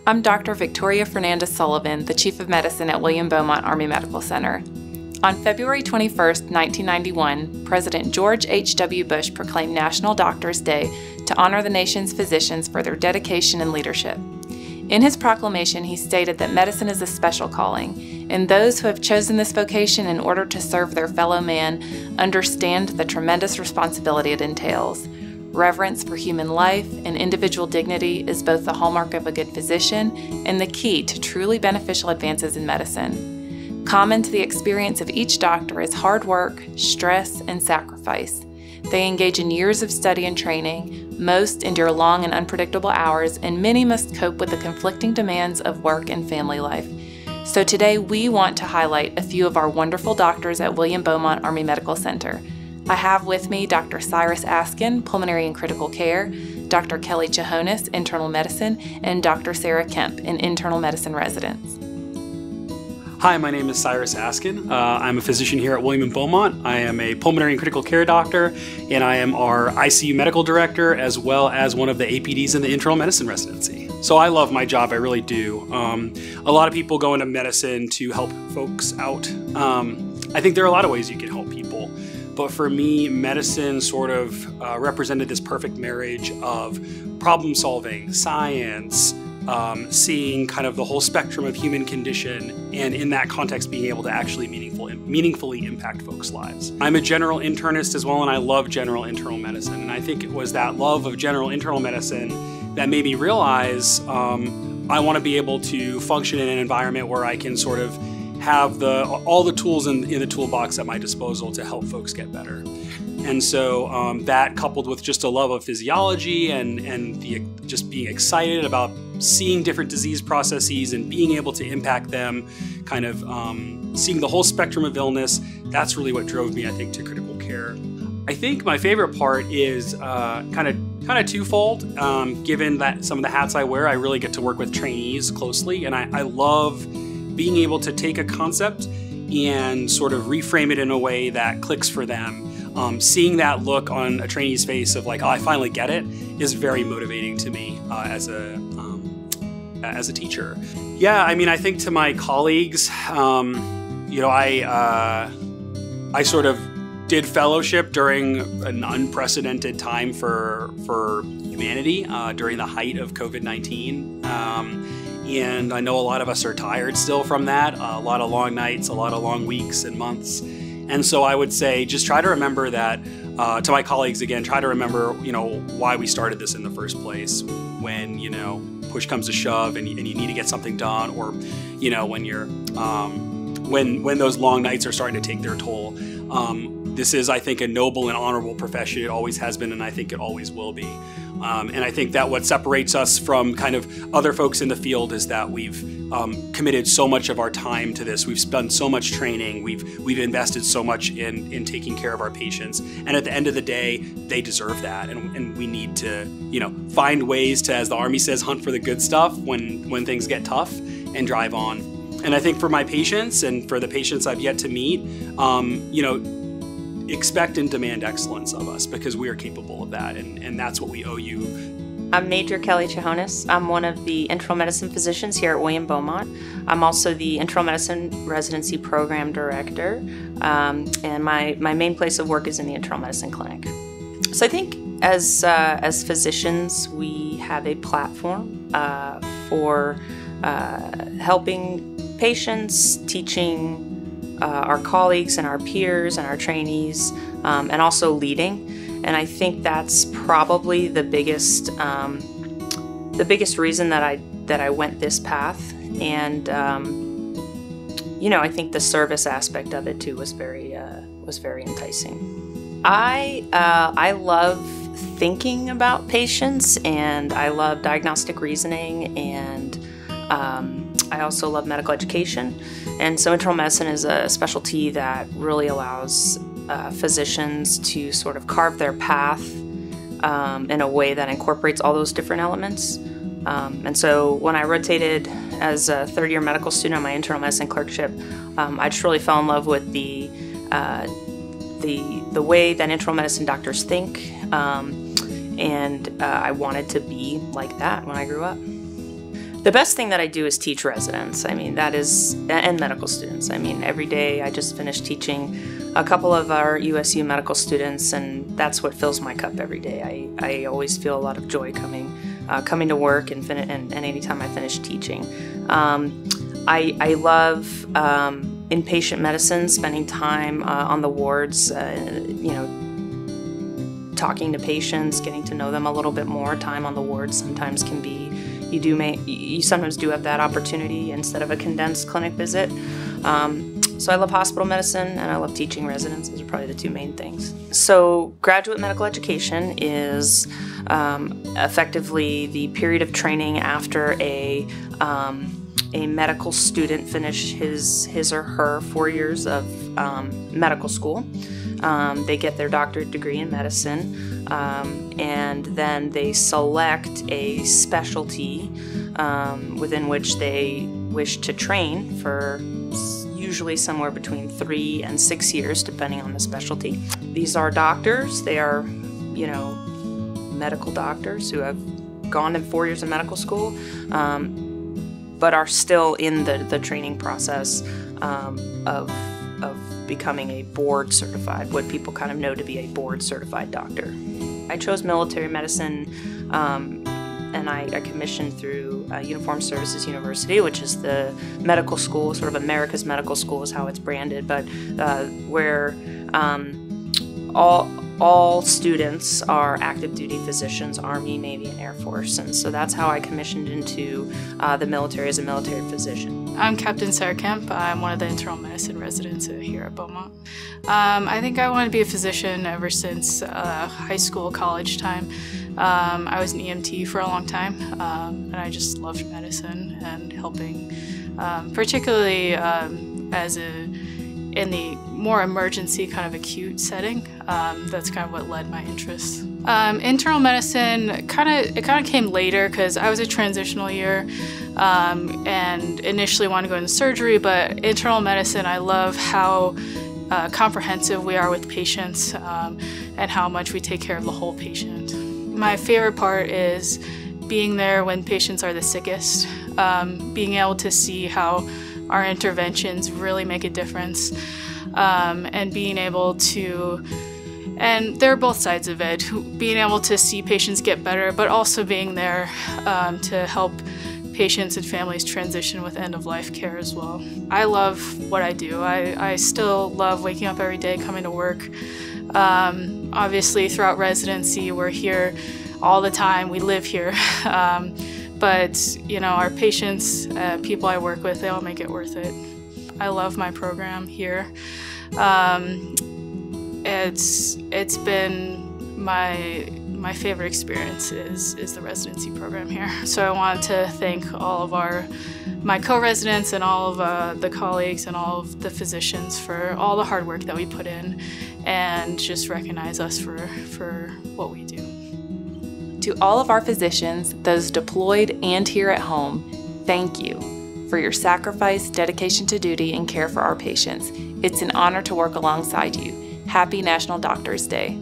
I'm Dr. Victoria Fernandez Sullivan, the Chief of Medicine at William Beaumont Army Medical Center. On February 21, 1991, President George H.W. Bush proclaimed National Doctors' Day to honor the nation's physicians for their dedication and leadership. In his proclamation, he stated that medicine is a special calling, and those who have chosen this vocation in order to serve their fellow man understand the tremendous responsibility it entails. Reverence for human life and individual dignity is both the hallmark of a good physician and the key to truly beneficial advances in medicine. Common to the experience of each doctor is hard work, stress, and sacrifice. They engage in years of study and training, most endure long and unpredictable hours, and many must cope with the conflicting demands of work and family life. So today we want to highlight a few of our wonderful doctors at William Beaumont Army Medical Center. I have with me Dr. Cyrus Askin, Pulmonary and Critical Care, Dr. Kelly Chahonis, Internal Medicine, and Dr. Sarah Kemp, an Internal Medicine resident. Hi, my name is Cyrus Askin. I'm a physician here at William Beaumont. I am a pulmonary and critical care doctor, and I am our ICU medical director as well as one of the APDs in the internal medicine residency. So I love my job, I really do. A lot of people go into medicine to help folks out. I think there are a lot of ways you can help people, but for me, medicine sort of represented this perfect marriage of problem solving, science, seeing kind of the whole spectrum of human condition, and in that context being able to actually meaningfully impact folks' lives. I'm a general internist as well, and I love general internal medicine, and I think it was that love of general internal medicine that made me realize I want to be able to function in an environment where I can sort of have all the tools in the toolbox at my disposal to help folks get better. And so that coupled with just a love of physiology and just being excited about seeing different disease processes and being able to impact them, kind of seeing the whole spectrum of illness, that's really what drove me, I think, to critical care. I think my favorite part is kind of twofold. Given that some of the hats I wear, I really get to work with trainees closely, and I love being able to take a concept and sort of reframe it in a way that clicks for them. Seeing that look on a trainee's face of like, oh, I finally get it, is very motivating to me as a teacher. Yeah, I mean, I think to my colleagues, you know, I sort of did fellowship during an unprecedented time for humanity during the height of COVID-19. And I know a lot of us are tired still from that, a lot of long nights, a lot of long weeks and months. And so I would say just try to remember that, to my colleagues again, try to remember, you know, why we started this in the first place. When, you know, push comes to shove and you need to get something done, or, you know, when you're, when those long nights are starting to take their toll. This is, I think, a noble and honorable profession. It always has been, and I think it always will be. And I think that what separates us from kind of other folks in the field is that we've committed so much of our time to this. We've spent so much training. We've invested so much in taking care of our patients. And at the end of the day, they deserve that. And we need to, you know, find ways to, as the Army says, hunt for the good stuff when things get tough and drive on. And I think for my patients and for the patients I've yet to meet, you know, expect and demand excellence of us, because we are capable of that, and that's what we owe you. I'm Major Kelly Chahonis. I'm one of the internal medicine physicians here at William Beaumont. I'm also the internal medicine residency program director, and my main place of work is in the internal medicine clinic. So I think as physicians, we have a platform for helping patients, teaching our colleagues and our peers and our trainees, and also leading. And I think that's probably the biggest reason that I went this path. And you know, I think the service aspect of it too was very enticing. I love thinking about patients, and I love diagnostic reasoning, and I also love medical education. And so internal medicine is a specialty that really allows physicians to sort of carve their path in a way that incorporates all those different elements. And so when I rotated as a third-year medical student on my internal medicine clerkship, I just really fell in love with the way that internal medicine doctors think, and I wanted to be like that when I grew up. The best thing that I do is teach residents. I mean, that is, and medical students. I mean, every day I just finished teaching a couple of our USU medical students, and that's what fills my cup every day. I always feel a lot of joy coming to work and anytime I finish teaching. I love inpatient medicine, spending time on the wards, talking to patients, getting to know them a little bit more. Time on the wards sometimes can be, you sometimes do have that opportunity instead of a condensed clinic visit. So I love hospital medicine and I love teaching residents. Those are probably the two main things. So graduate medical education is effectively the period of training after a medical student finishes his or her 4 years of medical school. They get their doctorate degree in medicine, and then they select a specialty within which they wish to train for usually somewhere between 3 and 6 years, depending on the specialty. These are doctors. They are, medical doctors who have gone in 4 years of medical school, but are still in the training process of becoming a board certified, what people kind of know to be a board certified doctor. I chose military medicine and I commissioned through Uniformed Services University, which is the medical school, sort of America's medical school is how it's branded, but where all students are active duty physicians, Army, Navy, and Air Force. And so that's how I commissioned into the military as a military physician. I'm Captain Sarah Kemp. I'm one of the internal medicine residents here at Beaumont. I think I wanted to be a physician ever since high school, college time. I was an EMT for a long time, and I just loved medicine and helping, particularly in the more emergency kind of acute setting. That's kind of what led my interests. Internal medicine kind of came later because I was a transitional year and initially wanted to go into surgery, but internal medicine, I love how comprehensive we are with patients and how much we take care of the whole patient. My favorite part is being there when patients are the sickest, being able to see how our interventions really make a difference, and being able to, and there are both sides of it, being able to see patients get better, but also being there to help patients and families transition with end-of-life care as well. I love what I do. I still love waking up every day, coming to work. Obviously, throughout residency, we're here all the time. We live here. But, our patients, people I work with, they all make it worth it. I love my program here. It's been my favorite experience is the residency program here. So I want to thank all of my co-residents and all of the colleagues and all of the physicians for all the hard work that we put in, and just recognize us for what we do. To all of our physicians, those deployed and here at home, thank you for your sacrifice, dedication to duty, and care for our patients. It's an honor to work alongside you. Happy National Doctors Day.